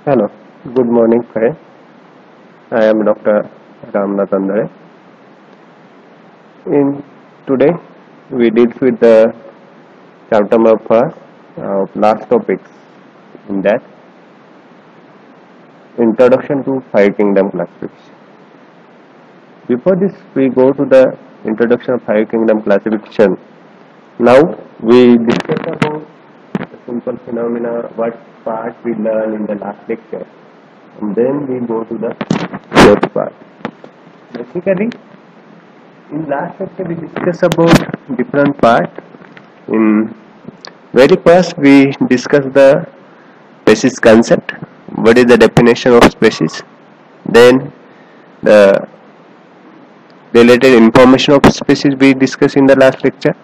Hello, good morning, friend. I am Dr. Ramnath Andare. In today, we deal with the chapter number first of last topics. In that, introduction to Five Kingdom classification. Before this, we go to the introduction of Five Kingdom classification. Now, we discuss about the simple phenomena, what part we learn in the last lecture, and then we go to the fourth part. Basically, in last lecture we discussed about different part. In very first we discussed the species concept. What is the definition of species? Then the related information of species we discussed in the last lecture.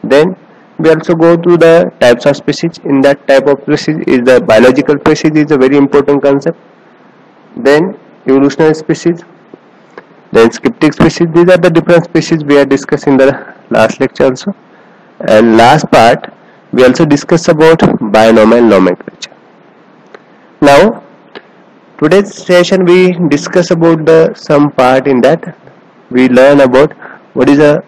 Then we also go to the types of species. In that type of species is the biological species is a very important concept. Then evolutionary species. Then skeptic species. These are the different species we are discussing in the last lecture also. And last part we also discuss about binomial nomenclature. Now today's session we discuss about the some part in that we learn about what is the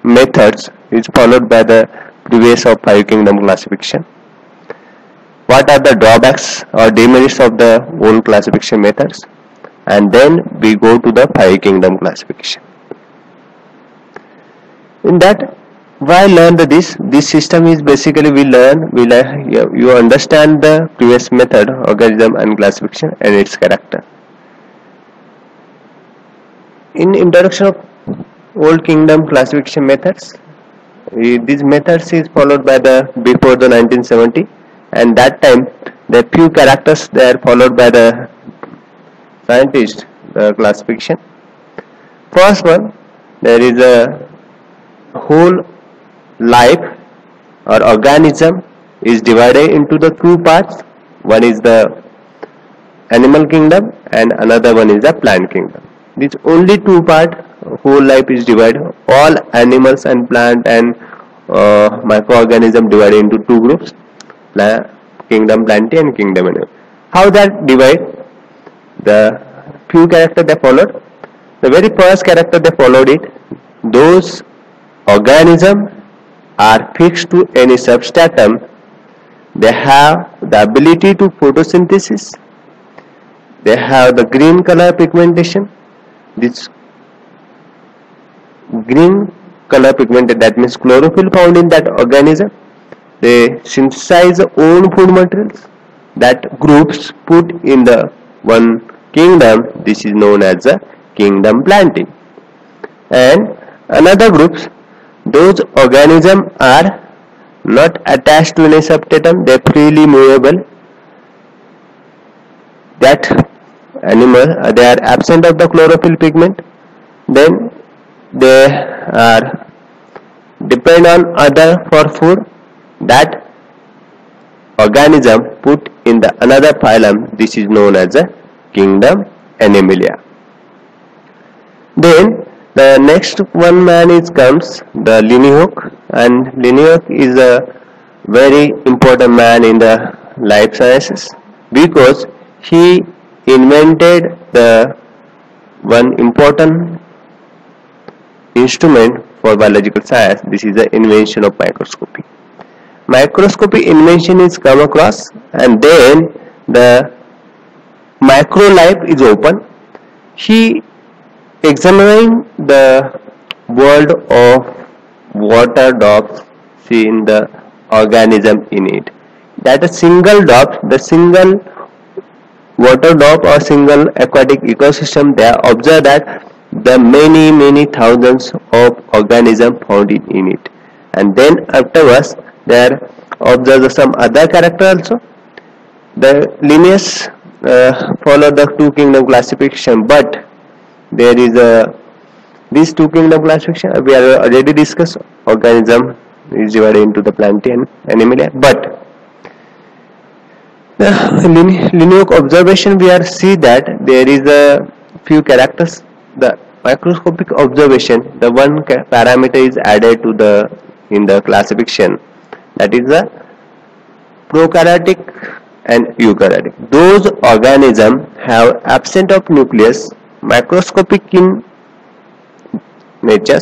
methods is followed by the previous of Five Kingdom classification. What are the drawbacks or demerits of the old classification methods? And then we go to the Five Kingdom classification. In that, why learn this? This system is basically you understand the previous method, organism and classification and its character. In introduction of Old Kingdom classification methods, these methods is followed by the before the 1970, and that time the few characters they are followed by the scientist classification. First one, there is a whole life or organism is divided into the two parts. One is the animal kingdom and another one is the plant kingdom. These only two part whole life is divided. All animals and plant and microorganism divided into two groups: kingdom plantae and kingdom animal. How that divide? The few character they followed. The very first character they followed it. Those organisms are fixed to any substratum. They have the ability to photosynthesis. They have the green color pigmentation. This green color pigmented, that means chlorophyll found in that organism. They synthesize own food materials. That groups put in the one kingdom. This is known as the kingdom plantae. And another groups, those organisms are not attached to any substratum. They are freely movable. That animal they are absent of the chlorophyll pigment. Then they are depend on other for food. That organism put in the another phylum. This is known as the kingdom Animalia. Then the next one man is comes the Linnaeus, and Linnaeus is a very important man in the life sciences because he invented the one important instrument for biological science. This is the invention of microscopy. Microscopy invention is come across, and then the micro life is open. He examined the world of water drops in the organism in it. That a single drop, the single water drop or single aquatic ecosystem, they observe that the many thousands of organisms found in it. And then afterwards there observe some other character also. The Linnaeus follow the two kingdom classification, but there is a these two kingdom classification we are already discussed. Organism is divided into the plantae and animalia, but the Linnaeus observation we are see that there is a few characters. The microscopic observation, the one parameter is added to the in the classification, that is the prokaryotic and eukaryotic. Those organisms have absent of nucleus, microscopic in nature,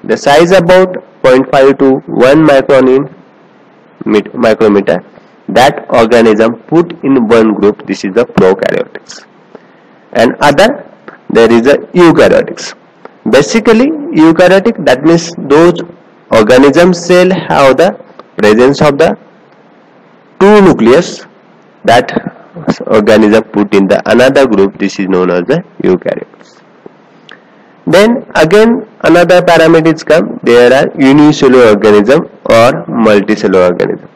the size about 0.5 to 1 micron in micrometer. That organism put in one group, this is the prokaryotics. And other, there is the eukaryotics. Basically eukaryotic, that means those organism cell have the presence of the two nucleus, that organism put in the another group, this is known as the eukaryotes. Then again another parameters come, there are unicellular organism or multicellular organism.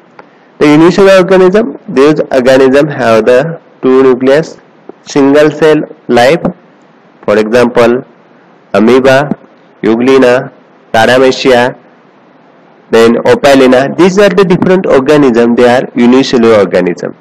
The unicellular organism, these organisms have the two nucleus, single cell life, for example amoeba, euglena, paramecia, then opalina. These are the different organisms, they are unicellular organism.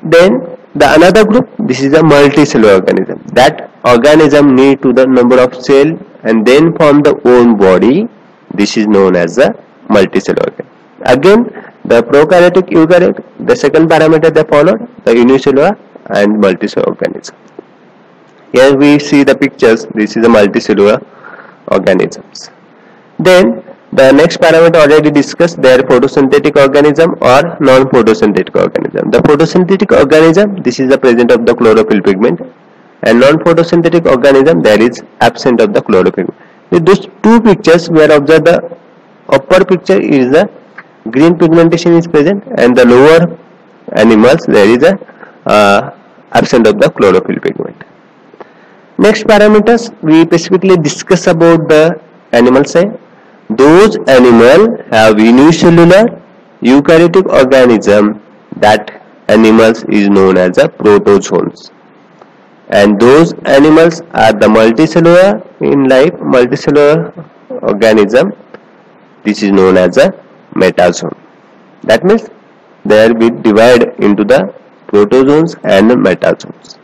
Then the another group, this is a multicellular organism. That organism need to the number of cell and then form the own body. This is known as a multicellular organism. Again the prokaryotic, eukaryotic, the second parameter they followed, the unicellular and multicellular organism. Here we see the pictures, this is a multicellular organisms. Then the next parameter already discussed, they are photosynthetic organism or non-photosynthetic organism. The photosynthetic organism, this is the presence of the chlorophyll pigment, and non-photosynthetic organism, there is absent of the chlorophyll. With these two pictures we are observe, the upper picture is the green pigmentation is present and the lower animals there is a absent of the chlorophyll pigment. Next parameters we specifically discuss about the animal side. Those animals have unicellular eukaryotic organism, that animals is known as a protozoans, and those animals are the multicellular in life, multicellular organism, this is known as a metazoan. That means there we divide into the protozoans and metazoans.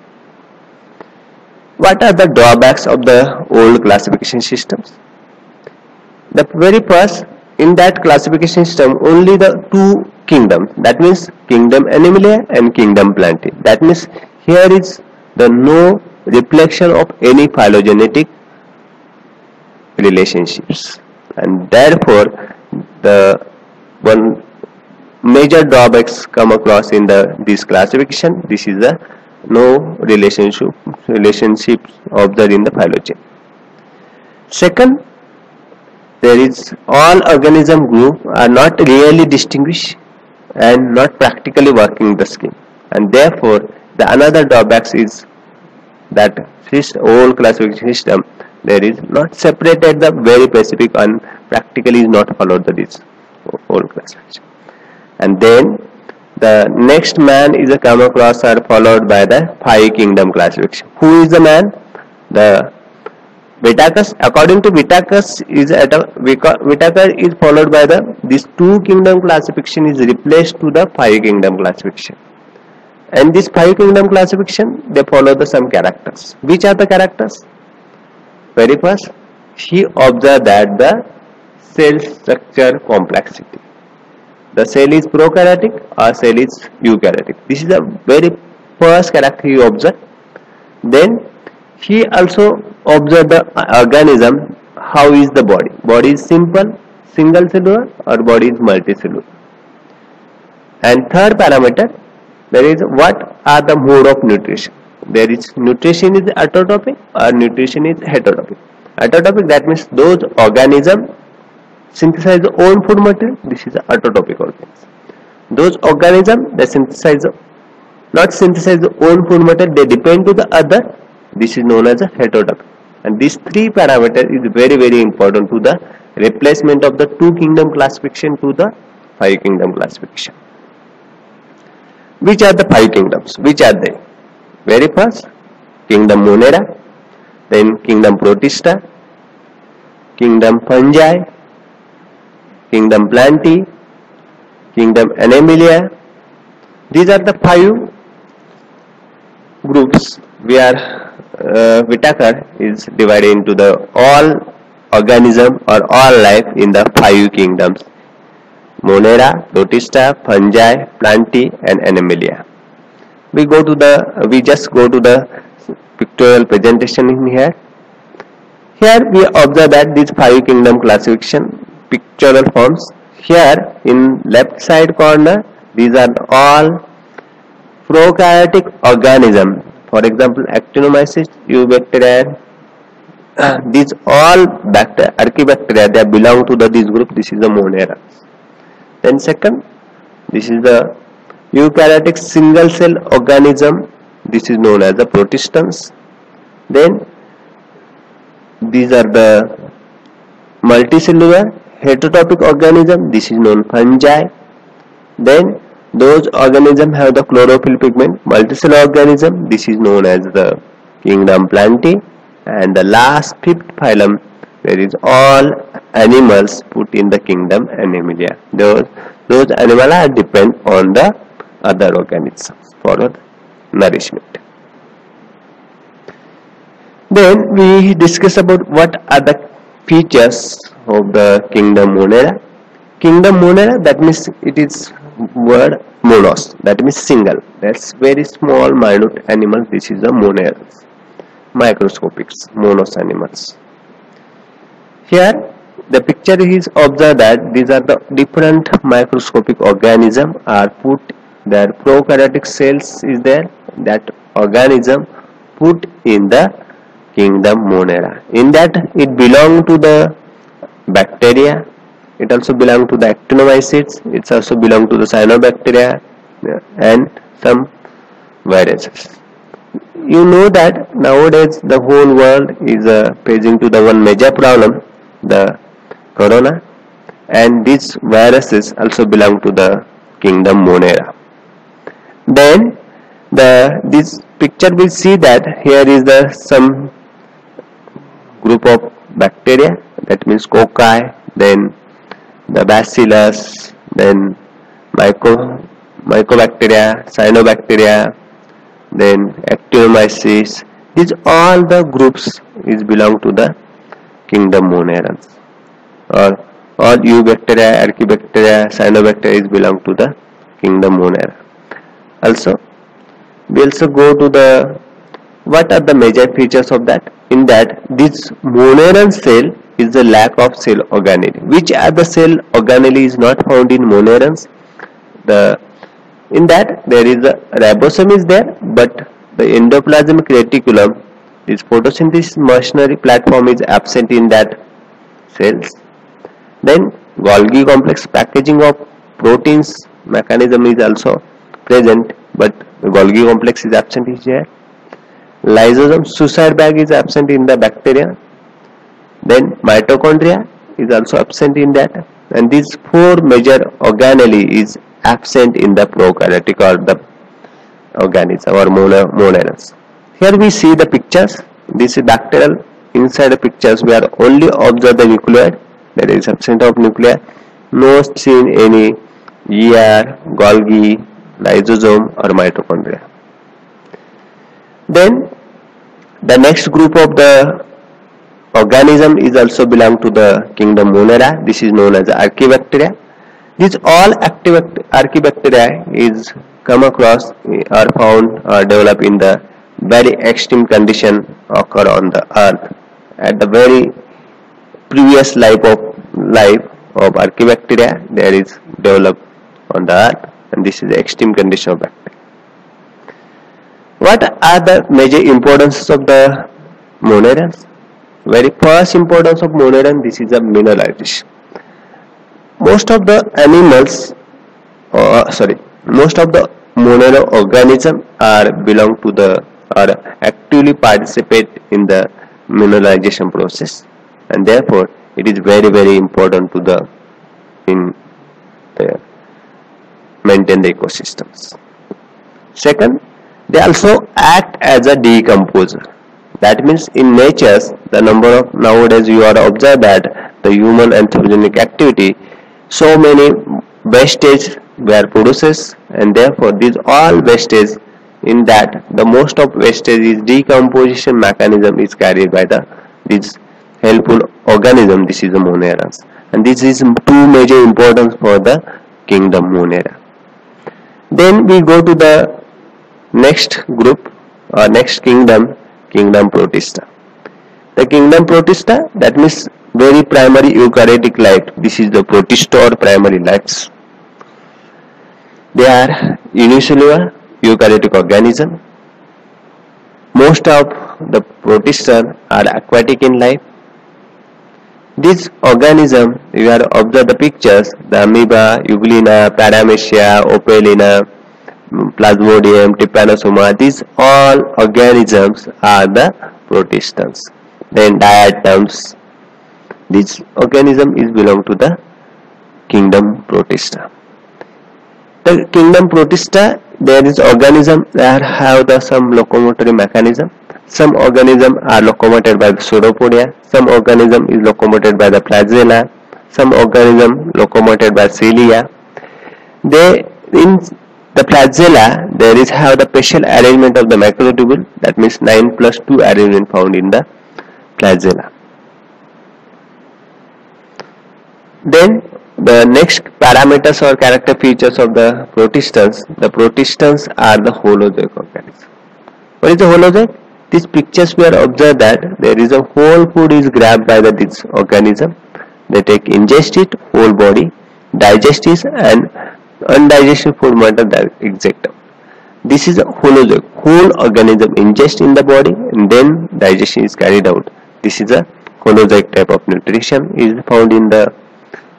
What are the drawbacks of the old classification systems? The very first, in that classification system only the two kingdoms, that means kingdom Animalia and kingdom Plantae. That means here is the no reflection of any phylogenetic relationships, and therefore the one major drawbacks come across in this classification. This is the no relationships observed in the phylogen. Second, there is all organism group are not really distinguished and not practically working the scheme, and therefore the another drawbacks is that this whole classification system there is not separated the very specific and practically is not followed this whole classification. And then the next man is a come across are followed by the five kingdom classification. Who is the man? The Whittaker's. According to Whittaker's Whittaker is followed by this two kingdom classification is replaced to the five kingdom classification. And this five kingdom classification they follow the some characters. Which are the characters? Very first, he observed that the cell structure complexity. The cell is prokaryotic or cell is eukaryotic. This is the very first character he observed. Then he also observed the organism, how is the body. Body is simple, single cellular or body is multicellular. And third parameter, there is what are the mode of nutrition. There is nutrition is autotrophic or nutrition is heterotropic. Autotrophic, that means those organisms synthesize their own food material. This is autotrophic organism. Those organisms they not synthesize their own food material, they depend to the other. This is known as a heterotropic. And these three parameters is very important to the replacement of the two kingdom classification to the five kingdom classification. Which are the five kingdoms? Which are they? Very first, kingdom Monera, then kingdom Protista, kingdom Fungi, kingdom Plantae, kingdom Animalia. These are the five groups where Whittaker is divided into the all organism or all life in the five kingdoms: Monera, Protista, Fungi, Plantae, and Animalia. We just go to the pictorial presentation in here. Here we observe that these 5 kingdom classification pictorial forms. Here in left side corner, these are all prokaryotic organism. For example, Actinomyces, Eubacteria. These all Archaebacteria, they belong to this group. This is the Monera. Then second, this is the eukaryotic single cell organism. This is known as the Protistans. Then these are the multicellular heterotrophic organism. This is known fungi. Then those organisms have the chlorophyll pigment. Multicellular organism. This is known as the kingdom Plantae. And the last 5th phylum, there is all animals put in the kingdom Animalia. Those animals are depend on the other organisms for nourishment. Then we discuss about what are the features of the kingdom Monera. Kingdom Monera, that means it is word monos, that means single. That's very small minute animal. This is the Monera. Microscopic monos animals. Here the picture is observed that these are the different microscopic organisms are put. Their prokaryotic cells is there. That organism put in the kingdom Monera. In that it belongs to the bacteria. It also belongs to the actinomycetes. It also belongs to the cyanobacteria and some viruses. You know that nowadays the whole world is facing to the one major problem, the corona, and these viruses also belong to the kingdom Monera. Then this picture will see that here is the some group of bacteria, that means cocci, then the bacillus, then mycobacteria, cyanobacteria, then actinomyces. These all the groups is belong to the kingdom Monera. Or all Eubacteria, Archaebacteria, Cyanobacteria is belong to the kingdom Monera. Also, we also go to the what are the major features of that. In that, this Moneran cell is the lack of cell organelle. Which are the cell organelle is not found in Monerans? In that there is a ribosome is there, but the endoplasmic reticulum, this photosynthesis machinery platform is absent in that cells. Then Golgi complex packaging of proteins mechanism is also present, but the Golgi complex is absent here. Lysosome suicide bag is absent in the bacteria. Then mitochondria is also absent in that, and these 4 major organelle is absent in the prokaryotic or the organism or Monerans. Here we see the pictures. This is bacterial. Inside the pictures we are only observe the nucleus. There is absence of nucleus. No seen any ER, Golgi, lysosome or mitochondria. Then the next group of the organism is also belong to the kingdom Monera. This is known as Archaebacteria. These all active Archaebacteria is come across or found or develop in the very extreme condition occur on the earth at the very previous life of Archaebacteria. There is developed on the earth, and this is the extreme condition of bacteria. What are the major importances of the Monerans? Very first importance of Moneran, this is a mineralization. Most of the animals, most of the Monera organism are belong to the or actively participate in the mineralization process, and therefore it is very important to the maintain the ecosystems. Second, they also act as a decomposer. That means in nature, the number of nowadays you are observed that the human anthropogenic activity, so many wastage were produces, and therefore these all wastage, in that the most of wastage is decomposition mechanism is carried by these helpful organism. This is the Monerans, and this is two major importance for the kingdom Monera. Then we go to the next group or next kingdom, kingdom Protista. The kingdom Protista, that means very primary eukaryotic life. This is the Protista or primary lives. They are unicellular eukaryotic organism. Most of the Protista are aquatic in life. This organism, you are observe the pictures, the amoeba, euglena, paramecia, opalina, plasmodium, trypanosoma, these all organisms are the protistans. Then diatoms, this organism is belong to the kingdom Protista. The kingdom Protista, there is organism that have the some locomotory mechanism. Some organisms are locomoted by the pseudopodia, some organism is locomoted by the flagella, some organism locomoted by cilia. They in the flagella there is have the special arrangement of the microtubule, that means 9+2 arrangement found in the flagella. Then the next parameters or character features of the protistans. The protistans are the holozoic organism. What is the holozoic? These pictures we are observed that there is a whole food is grabbed by this organism. They ingest it whole body, digest it, and undigested food matter that eject out. This is a holozoic. Whole organism ingest in the body and then digestion is carried out. This is a holozoic type of nutrition is found in the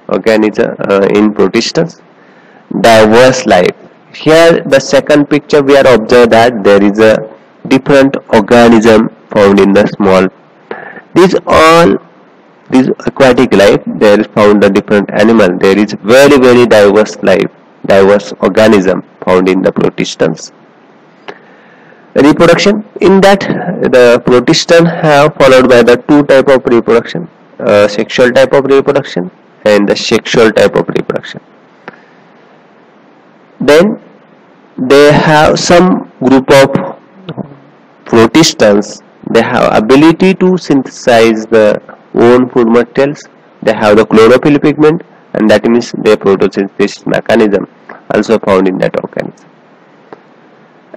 organism in protistans. Diverse life. Here the second picture we are observed that there is a different organism found in the small. These aquatic life, there is found a different animal. There is very diverse life, diverse organism found in the protistans. Reproduction, in that the protistan have followed by the two type of reproduction, sexual type of reproduction and the sexual type of reproduction. Then they have some group of protistans, they have ability to synthesize the own food materials. They have the chlorophyll pigment, and that means their photosynthesis mechanism also found in that organism.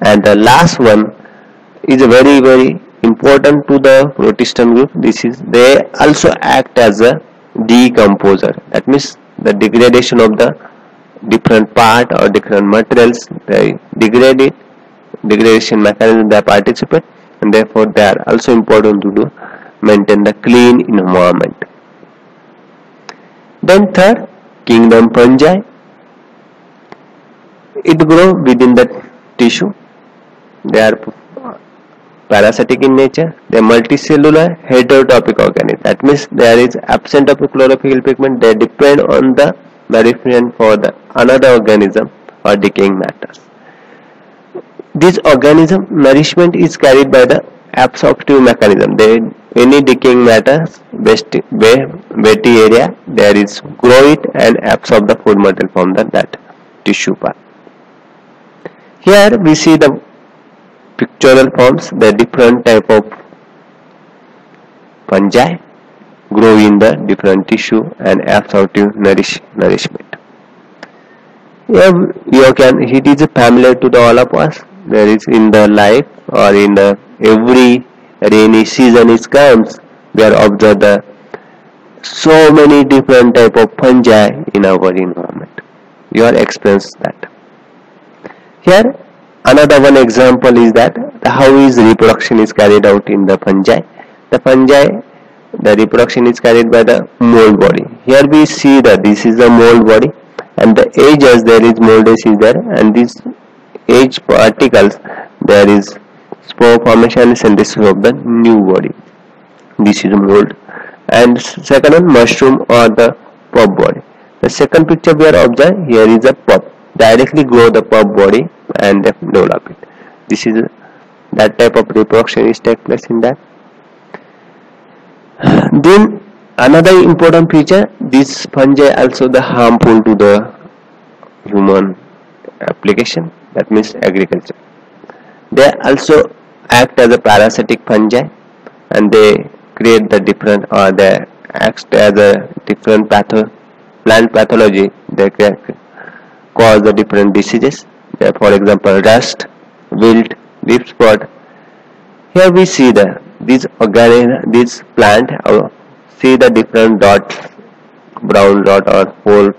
And the last one is very important to the protistan group. This is they also act as a decomposer. That means the degradation of the different part or different materials, they degrade it, degradation mechanism they participate, and therefore they are also important to maintain the clean environment. Then third, kingdom fungi. It grows within the tissue. They are parasitic in nature. They are multicellular heterotrophic organisms. That means there is absent of chlorophyll pigment. They depend on the nourishment for the another organism or decaying matters. This organism nourishment is carried by the absorptive mechanism. Any decaying matters, wetty area, there is grow it and absorb the food material from that tissue part. Here we see the pictorial forms, the different type of fungi grow in the different tissue and absorptive nourishment. Here it is familiar to all of us. There is in the life or in the every rainy season it comes, we are observe the so many different type of fungi in our environment. You are experienced that. Here another one example is that how is reproduction is carried out in the fungi. The fungi, the reproduction is carried by the mold body. Here we see that this is the mold body, and the edges there is moldes is there, and these edge particles there is spore formation and synthesis of the new body. This is mold. And second one, mushroom or the pulp body. The second picture we are observing here is a pulp. Directly grow the pulp body and develop it. This is that type of reproduction is take place in that. Then another important feature, this fungi also the harmful to the human application, that means agriculture. They also act as a parasitic fungi and they create the different or they acts as a different plant pathology. They can cause the different diseases. For example, rust, wilt, leaf spot. Here we see this plant. See the different dots, brown dot or whole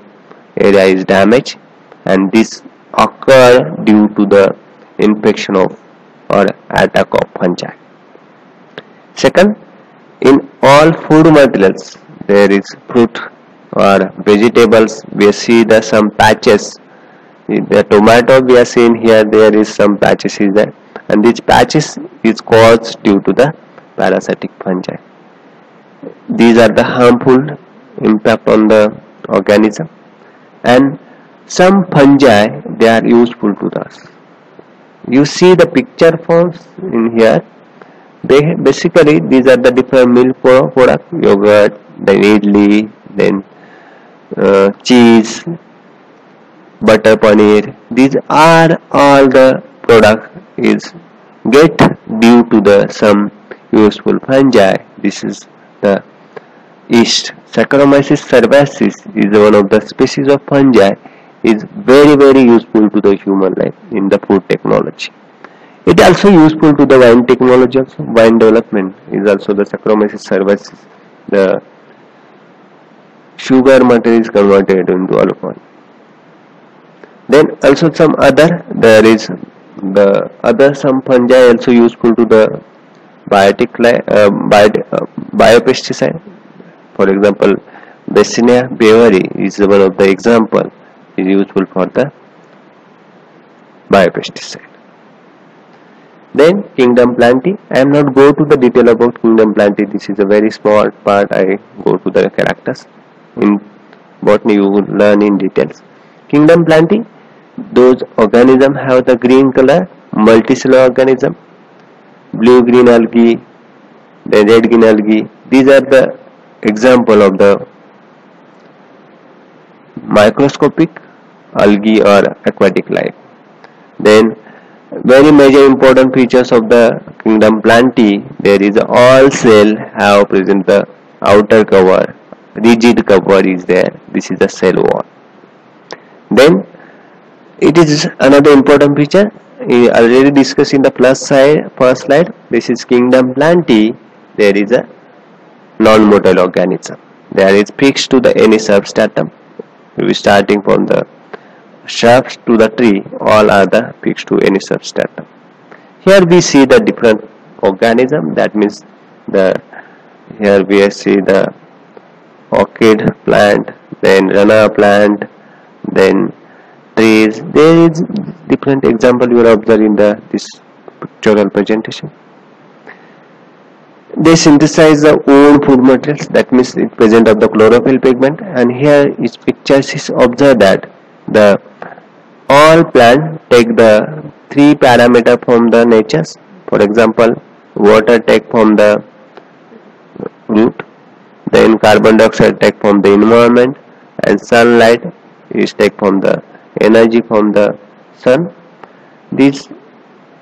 area is damaged, and this occur due to the infection of or attack of fungi. Second, in all food materials, there is fruit or vegetables. We see the some patches. In the tomato we are seeing here, there is some patches is there, and these patches is caused due to the parasitic fungi. These are the harmful impact on the organism, and some fungi, they are useful to us. You see the picture forms in here. Basically these are the different milk product, yogurt, then idli, then cheese, butter paneer. These are all the product is get due to the some useful fungi. This is the yeast. Saccharomyces cerevisiae is one of the species of fungi, is very useful to the human life in the food technology. It also useful to the wine technology also. Wine development is also the Saccharomyces cerevisiae. The sugar material is converted into alcohol. Then also some other, there is the other some fungi also useful to the biopesticide. For example, Basinia beaveri is one of the example, is useful for the biopesticide. Then Kingdom Plantae. I am not go to the detail about Kingdom Plantae. This is a very small part. I go to the characters. In botany you will learn in details. Kingdom Plantae, those organisms have the green color, multicellular organism, blue green algae, then red green algae. These are the example of the microscopic algae or aquatic life. Then very major important features of the Kingdom Plantae, there is all cell have present the outer cover, rigid cover is there. This is the cell wall. Then it is another important feature already discussed in the first slide. This is Kingdom Plantae. There is a non-motile organism. There is fixed to the any substratum. Starting from the shrubs to the tree, all are the fixed to any substratum. Here we see the different organism. That means here we see the orchid plant, then runner plant, then trees. There is different example you will observe in this pictorial presentation. They synthesize the own food materials. That means it present of the chlorophyll pigment. And here is pictures is observed that the all plant take the three parameter from the natures. For example, water take from the root, then carbon dioxide take from the environment, and sunlight is take from the energy from the sun. This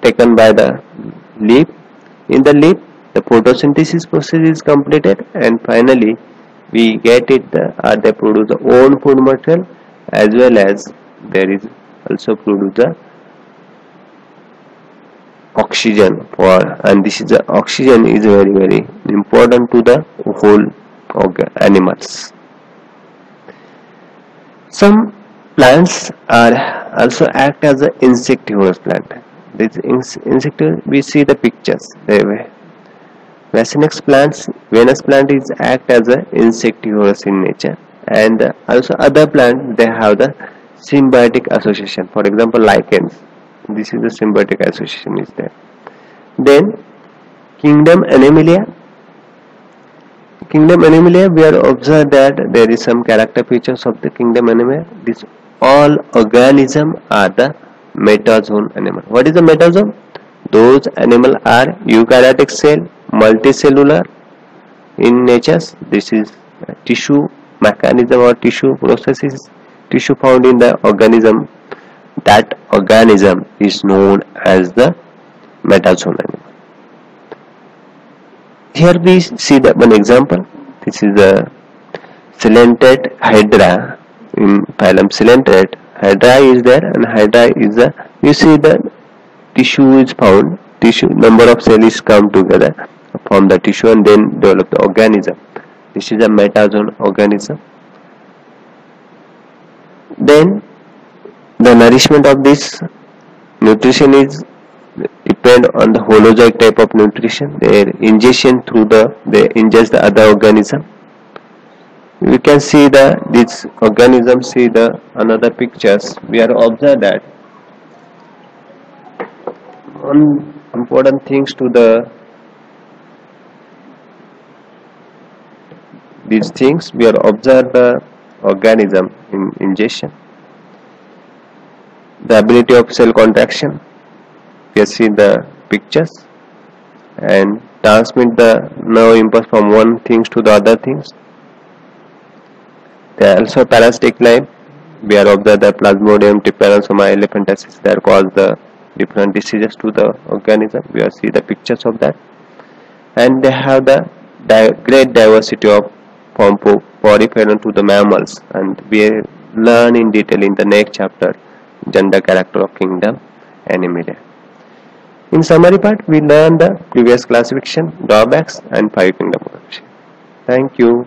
taken by the leaf. In the leaf, the photosynthesis process is completed, and finally we get it they produce the own food material, as well as there is also produce the oxygen and this is the oxygen is very important to the whole animals. Some plants are also act as an insectivorous plant. This insectivorous, we see the pictures. Venus plant is act as an insectivorous in nature, and also other plants they have the symbiotic association. For example, lichens. This is the symbiotic association is there. Then Kingdom Animalia. Kingdom Animalia, we are observed that there is some character features of the Kingdom Animalia. This all organisms are the metazoan animal. What is the metazoan? Those animals are eukaryotic cell, multicellular in nature. This is tissue mechanism or tissue processes, tissue found in the organism. That organism is known as the metazoan animal. Here we see that one example. This is a Coelenterates hydra. In phylum Coelenterates, hydra is there, and hydra is a, you see the tissue is found, tissue number of cells come together, form the tissue and then develop the organism. This is a metazoan organism. Then the nourishment of this nutrition is depend on the holozoic type of nutrition. Their ingestion through they ingest the other organism. We can see this organism, see the another pictures. We are observe that one important things to these things, we are observe the organism in ingestion, the ability of cell contraction. We see the pictures and transmit the nerve impulse from one things to the other things. They are also parasitic life. We are observe the Plasmodium, Trypanosoma elephantiasis that cause the different diseases to the organism. We are see the pictures of that, and they have the great diversity of from porifera to the mammals, and we learn in detail in the next chapter gender character of kingdom Animalia. In summary part, we learn the previous classification, drawbacks, and 5 kingdom classification. Thank you.